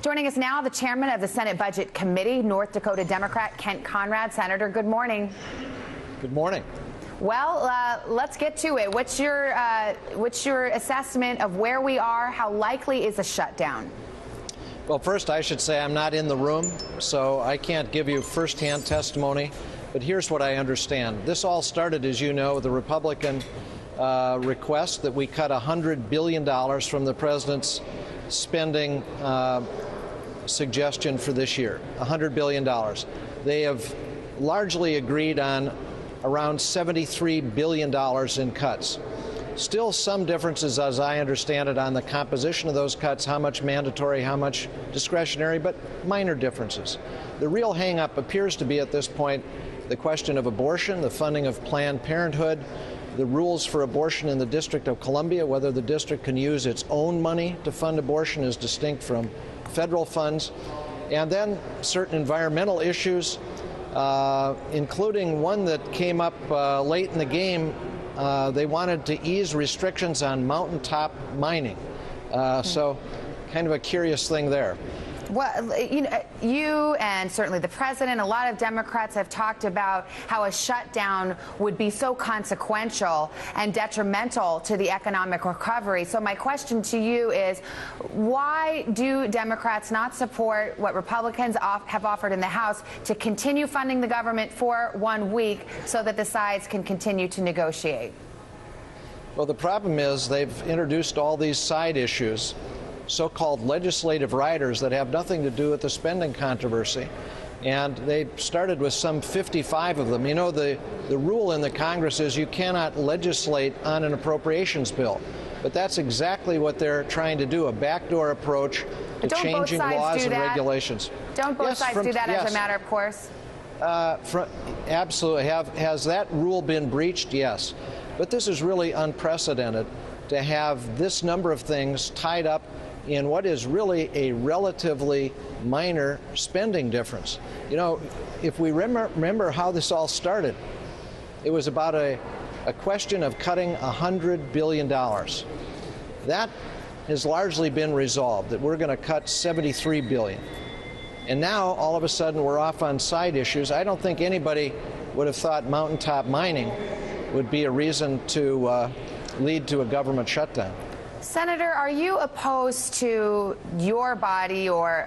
Joining us now, the chairman of the Senate Budget Committee, North Dakota Democrat Conrad. Senator, good morning. Good morning. Well, let's get to it. What's your assessment of where we are? How likely is a shutdown? Well, first, I should say I'm not in the room, so I can't give you firsthand testimony. But here's what I understand. This all started, as you know, with the Republican request that we cut $100 billion from the president's spending suggestion for this year, $100 billion. They have largely agreed on around $73 billion in cuts. Still some differences, as I understand it, on the composition of those cuts, how much mandatory, how much discretionary, but minor differences. The real hang-up appears to be at this point the question of abortion, the funding of Planned Parenthood, the rules for abortion in the District of Columbia, whether the district can use its own money to fund abortion as distinct from federal funds, and then certain environmental issues, including one that came up late in the game. They wanted to ease restrictions on mountaintop mining. So kind of a curious thing there. Well, you and certainly the president, a lot of Democrats have talked about how a shutdown would be so consequential and detrimental to the economic recovery. So my question to you is, why do Democrats not support what Republicans have offered in the House to continue funding the government for 1 week so that the sides can continue to negotiate? Well, the problem is they've introduced all these side issues, so-called legislative riders that have nothing to do with the spending controversy. And they started with some 55 of them. You know, the rule in the Congress is you cannot legislate on an appropriations bill. But that's exactly what they're trying to do, a backdoor approach to changing laws and regulations. Don't both sides do that as a matter of course? Absolutely. Has that rule been breached? Yes. But this is really unprecedented to have this number of things tied up in what is really a relatively minor spending difference. You know, if we remember how this all started, it was about a question of cutting $100 billion. That has largely been resolved, that we're going to cut $73 billion. And now, all of a sudden, we're off on side issues. I don't think anybody would have thought mountaintop mining would be a reason to lead to a government shutdown. Senator, are you opposed to your body or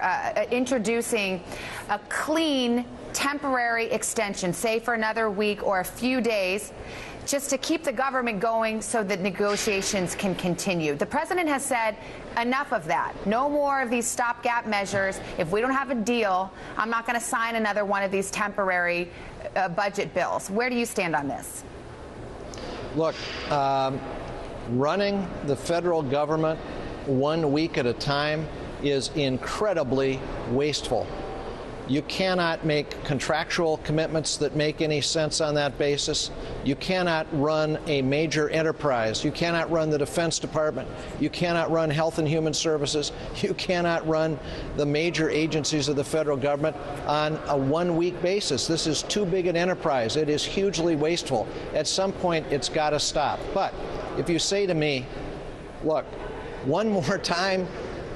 introducing a clean temporary extension, say for another week or a few days, just to keep the government going so that negotiations can continue? The president has said enough of that. No more of these stopgap measures. If we don't have a deal, I'm not going to sign another one of these temporary budget bills. Where do you stand on this? Look, running the federal government 1 week at a time is incredibly wasteful. You cannot make contractual commitments that make any sense on that basis. You cannot run a major enterprise. You cannot run the Defense Department. You cannot run Health and Human Services. You cannot run the major agencies of the federal government on a 1 week basis. This is too big an enterprise. It is hugely wasteful. At some point, it's got to stop. But if you say to me, look, one more time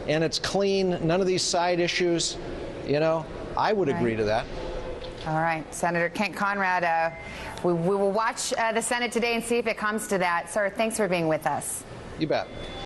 and it's clean, none of these side issues, you know, I would agree to that. All right. Senator Kent Conrad, we will watch the Senate today and see if it comes to that. Sir, thanks for being with us. You bet.